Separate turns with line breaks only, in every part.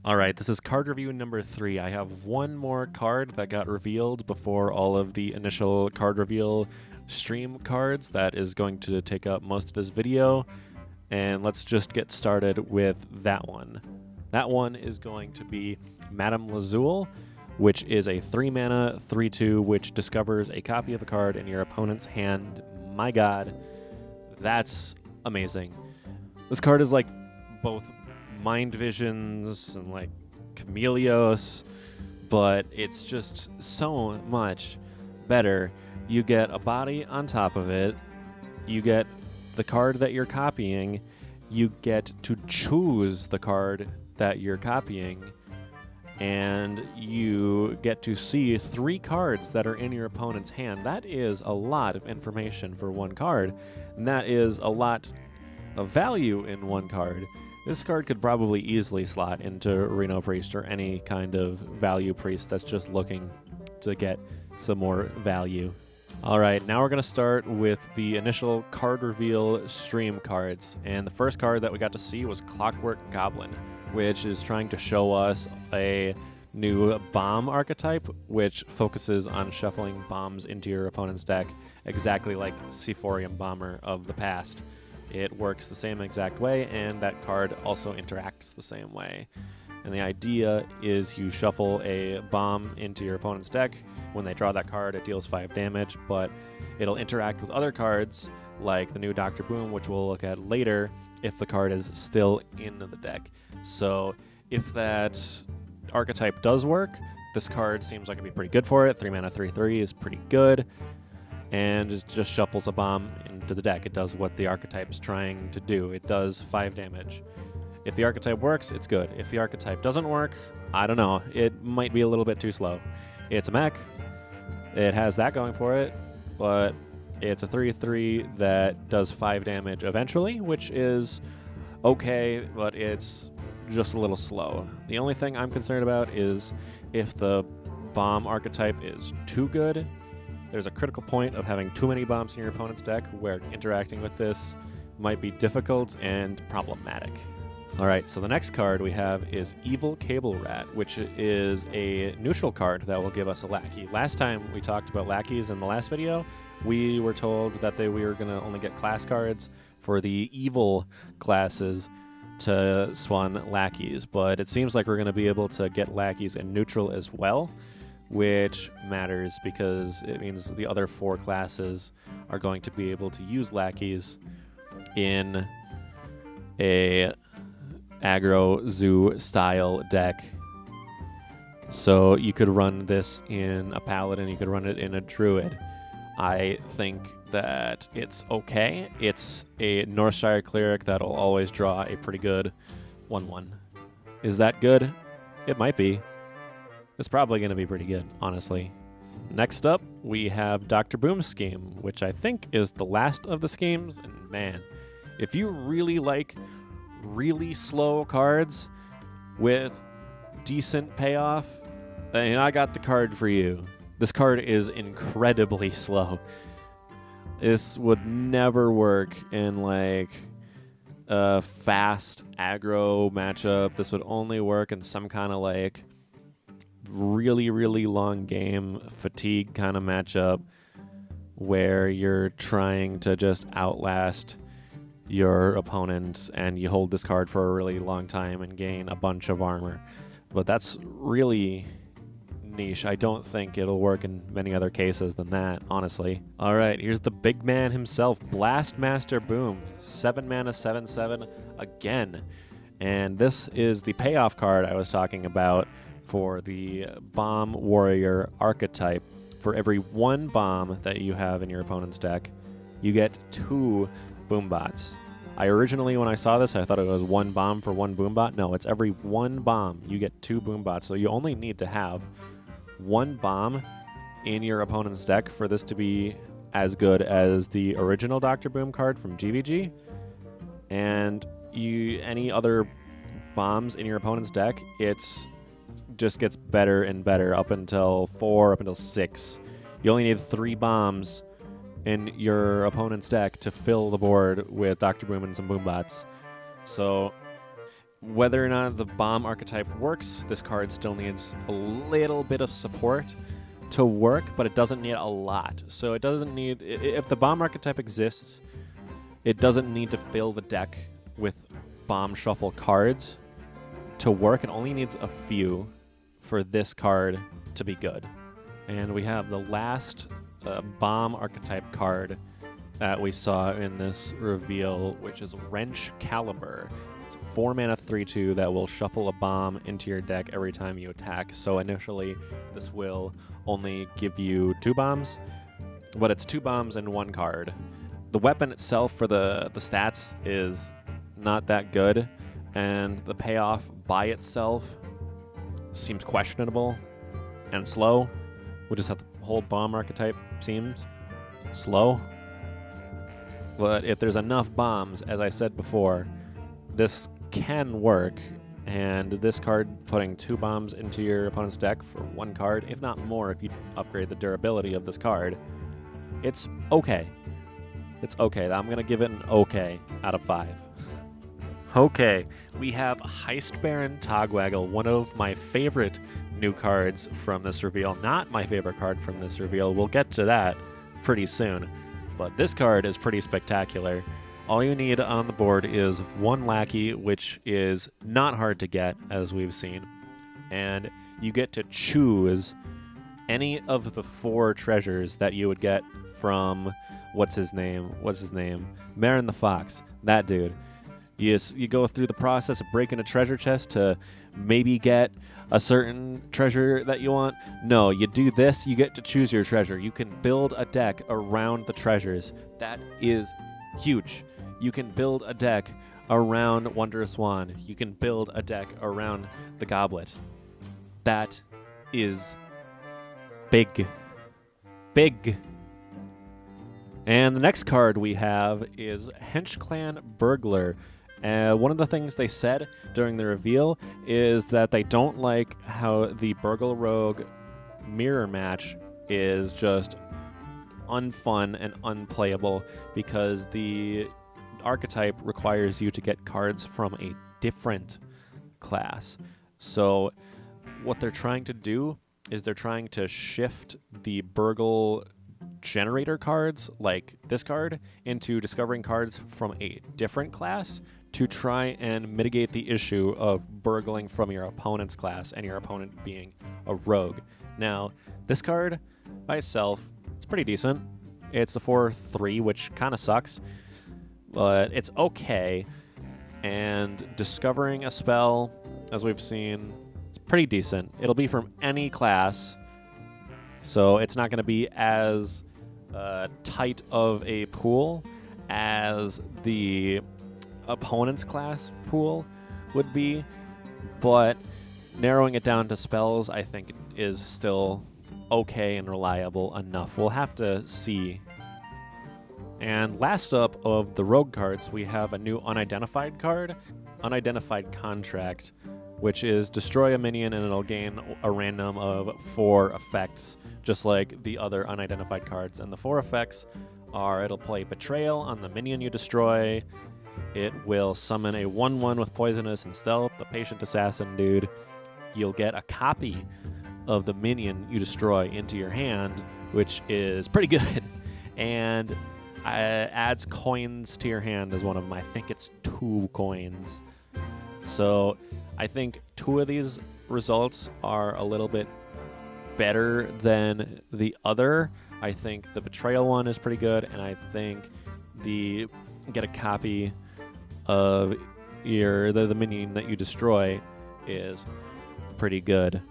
All right, this is card review number 3. I have one more card that got revealed before all of the initial card reveal stream cards that is going to take up most of this video. And let's just get started with that one. That one is going to be Madame Lazul, which is a 3-mana 3/2, which discovers a copy of a card in your opponent's hand. My god, that's amazing. This card is like both Mind Visions and like Chameleos, but it's just so much better. You get a body on top of it, you get the card that you're copying, you get to choose the card that you're copying, and you get to see 3 cards that are in your opponent's hand. That is a lot of information for one card, and that is a lot of value in one card. This card could probably easily slot into Reno Priest or any kind of value priest that's just looking to get some more value. Alright, now we're going to start with the initial card reveal stream cards. And the first card that we got to see was Clockwork Goblin, which is trying to show us a new bomb archetype, which focuses on shuffling bombs into your opponent's deck, exactly like Sephorium Bomber of the past. It works the same exact way, and that card also interacts the same way. And the idea is you shuffle a bomb into your opponent's deck. When they draw that card, it deals 5 damage, but it'll interact with other cards, like the new Dr. Boom, which we'll look at later, if the card is still in the deck. So if that archetype does work, this card seems like it'd be pretty good for it. 3-mana 3/3 is pretty good, and just shuffles a bomb into the deck. It does what the archetype is trying to do. It does 5 damage. If the archetype works, it's good. If the archetype doesn't work, I don't know. It might be a little bit too slow. It's a mech. It has that going for it, but it's a 3/3 that does 5 damage eventually, which is okay, but it's just a little slow. The only thing I'm concerned about is if the bomb archetype is too good. There's a critical point of having too many bombs in your opponent's deck where interacting with this might be difficult and problematic. Alright, so the next card we have is Evil Cable Rat, which is a neutral card that will give us a lackey. Last time we talked about lackeys in the last video, we were told that we were going to only get class cards for the evil classes to spawn lackeys, but it seems like we're going to be able to get lackeys in neutral as well, which matters because it means the other 4 classes are going to be able to use lackeys in a aggro zoo style deck. So you could run this in a paladin, you could run it in a druid. I think that it's okay. It's a Northshire cleric that'll always draw a pretty good 1/1. Is that good? It might be. It's probably going to be pretty good, honestly. Next up, we have Dr. Boom's scheme, which I think is the last of the schemes. And man, if you really like really slow cards with decent payoff, then I got the card for you. This card is incredibly slow. This would never work in like a fast aggro matchup. This would only work in some kind of like really long game fatigue kind of matchup where you're trying to just outlast your opponent and you hold this card for a really long time and gain a bunch of armor. But that's really niche. I don't think it'll work in many other cases than that, honestly. Alright, here's the big man himself, Blastmaster Boom. 7-mana 7/7 again. And this is the payoff card I was talking about for the Bomb Warrior archetype. For every 1 bomb that you have in your opponent's deck, you get 2 Boombots. I originally, when I saw this, I thought it was 1 bomb for 1 Boombot. No, it's every 1 bomb, you get 2 Boombots. So you only need to have 1 bomb in your opponent's deck for this to be as good as the original Dr. Boom card from GVG. And any other bombs in your opponent's deck, it's just gets better and better up until 4, up until 6. You only need 3 bombs in your opponent's deck to fill the board with Dr. Boom and some Boombots. So Whether or not the bomb archetype works, this card still needs a little bit of support to work, but it doesn't need a lot. So it doesn't need, if the bomb archetype exists, it doesn't need to fill the deck with bomb shuffle cards to work. It only needs a few for this card to be good. And we have the last bomb archetype card that we saw in this reveal, which is Wrench Caliber. It's a 4-mana 3/2 that will shuffle a bomb into your deck every time you attack. So initially, this will only give you 2 bombs, but it's 2 bombs and 1 card. The weapon itself for the stats is not that good, and the payoff by itself seems questionable and slow, which is how the whole bomb archetype seems slow. But if there's enough bombs, as I said before, this can work, and this card putting 2 bombs into your opponent's deck for 1 card, if not more if you upgrade the durability of this card, it's okay. It's okay. I'm going to give it an okay out of 5. Okay, we have Heist Baron Togwaggle, one of my favorite new cards from this reveal. Not my favorite card from this reveal. We'll get to that pretty soon. But this card is pretty spectacular. All you need on the board is 1 lackey, which is not hard to get, as we've seen. And you get to choose any of the 4 treasures that you would get from, what's his name? Marin the Fox, that dude. You go through the process of breaking a treasure chest to maybe get a certain treasure that you want. No, you do this, you get to choose your treasure. You can build a deck around the treasures. That is huge. You can build a deck around Wondrous Wand. You can build a deck around the Goblet. That is big. Big. And the next card we have is Henchclan Burglar. One of the things they said during the reveal is that they don't like how the Burgle Rogue mirror match is just unfun and unplayable because the archetype requires you to get cards from a different class. So what they're trying to do is they're trying to shift the Burgle generator cards, like this card, into discovering cards from a different class to try and mitigate the issue of burgling from your opponent's class and your opponent being a rogue. Now, this card by itself is pretty decent. It's the 4/3, which kind of sucks, but it's okay. And discovering a spell, as we've seen, it's pretty decent. It'll be from any class, so it's not going to be as tight of a pool as the opponent's class pool would be, but narrowing it down to spells, I think, is still okay and reliable enough. We'll have to see. And last up of the rogue cards, we have a new unidentified card, Unidentified Contract, which is destroy a minion and it'll gain a random of 4 effects, just like the other unidentified cards. And the 4 effects are, it'll play Betrayal on the minion you destroy, it will summon a 1/1 with Poisonous and Stealth, the Patient Assassin dude. You'll get a copy of the minion you destroy into your hand, which is pretty good. And adds coins to your hand as one of them. I think it's 2 coins. So I think 2 of these results are a little bit better than the other. I think the Betrayal one is pretty good, and I think the get a copy of the minion that you destroy is pretty good.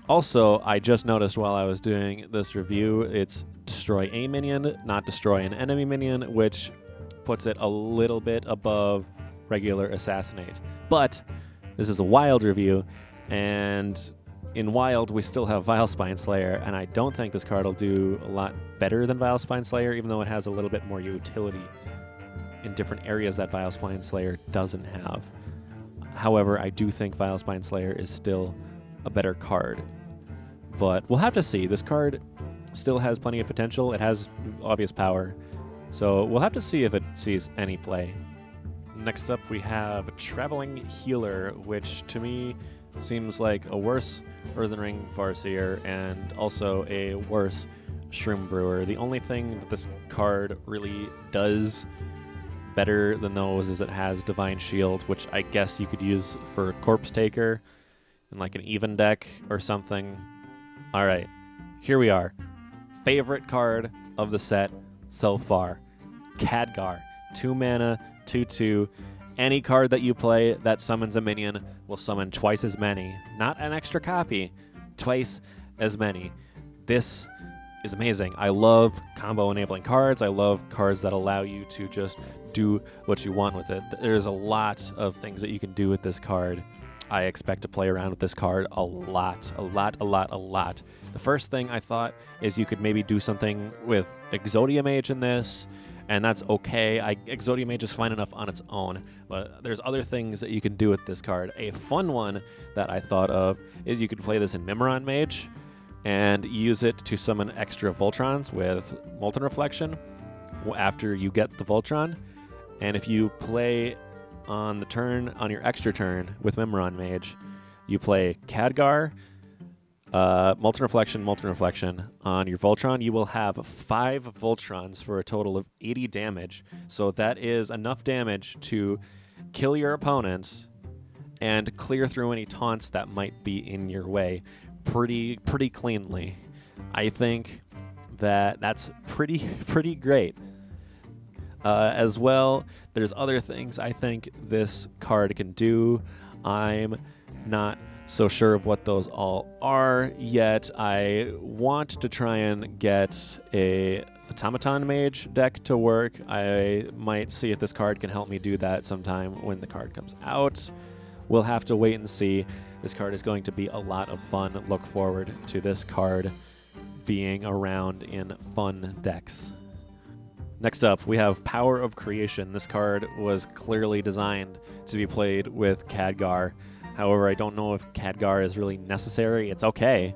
Also, I just noticed while I was doing this review, it's destroy a minion, not destroy an enemy minion, which puts it a little bit above regular Assassinate. But this is a Wild review, and in Wild, we still have Vile Spine Slayer, and I don't think this card will do a lot better than Vile Spine Slayer, even though it has a little bit more utility in different areas that Vile Spine Slayer doesn't have. However, I do think Vile Spine Slayer is still a better card. But we'll have to see. This card still has plenty of potential. It has obvious power. So we'll have to see if it sees any play. Next up, we have Traveling Healer, which to me seems like a worse Earthen Ring Farseer and also a worse Shroom Brewer. The only thing that this card really does better than those is it has Divine Shield, which I guess you could use for Corpse Taker in like an even deck or something. All right, here we are. Favorite card of the set so far. Khadgar, 2 mana, 2/2. Any card that you play that summons a minion will summon twice as many. Not an extra copy, twice as many. This is amazing. I love combo enabling cards. I love cards that allow you to just do what you want with it. There's a lot of things that you can do with this card. I expect to play around with this card a lot. The first thing I thought is you could maybe do something with Exodia Mage in this, and that's okay. Exodia Mage is fine enough on its own, but there's other things that you can do with this card. A fun one that I thought of is you could play this in Mimiron Mage and use it to summon extra Voltrons with Molten Reflection after you get the Voltron. And if you play on the turn, on your extra turn with Mimiron Mage, you play Khadgar, Molten Reflection on your Voltron. You will have 5 Voltrons for a total of 80 damage. So that is enough damage to kill your opponents and clear through any taunts that might be in your way pretty cleanly. I think that that's pretty great. As well, there's other things I think this card can do. I'm not so sure of what those all are yet. I want to try and get a Automaton Mage deck to work. I might see if this card can help me do that sometime when the card comes out. We'll have to wait and see. This card is going to be a lot of fun. Look forward to this card being around in fun decks. Next up, we have Power of Creation. This card was clearly designed to be played with Khadgar. However, I don't know if Khadgar is really necessary. It's okay.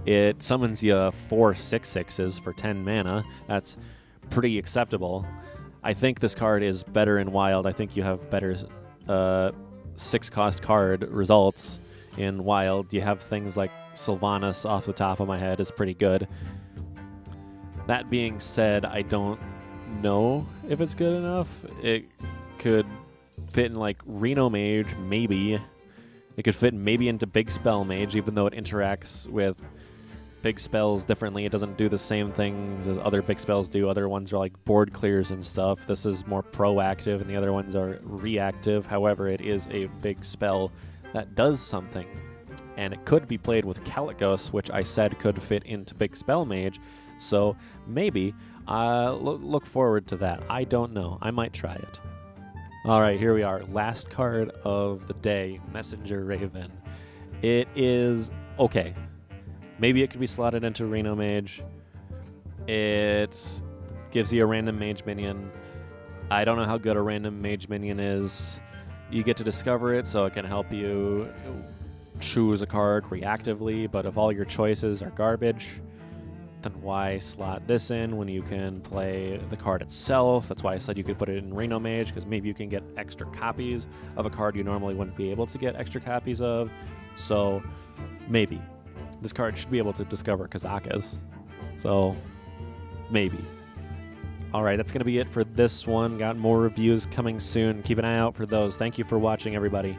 It summons you 4 6/6s for 10 mana. That's pretty acceptable. I think this card is better in Wild. I think you have better 6-cost card results in Wild. You have things like Sylvanas off the top of my head is pretty good. That being said, I don't know if it's good enough. It could fit in like Reno Mage, maybe. It could fit maybe into Big Spell Mage, even though it interacts with big spells differently. It doesn't do the same things as other big spells do. Other ones are like board clears and stuff. This is more proactive, and the other ones are reactive. However, it is a big spell that does something. And it could be played with Calicos, which I said could fit into Big Spell Mage. So maybe look forward to that. I don't know. I might try it. All right, here we are. Last card of the day, Messenger Raven. It is okay. Maybe it could be slotted into Reno Mage. It gives you a random mage minion. I don't know how good a random mage minion is. You get to discover it, so it can help you choose a card reactively, but if all your choices are garbage, then why slot this in when you can play the card itself? That's why I said you could put it in Reno Mage, because maybe you can get extra copies of a card you normally wouldn't be able to get extra copies of. So maybe. This card should be able to discover Kazakas. So maybe. All right, that's going to be it for this one. Got more reviews coming soon. Keep an eye out for those. Thank you for watching, everybody.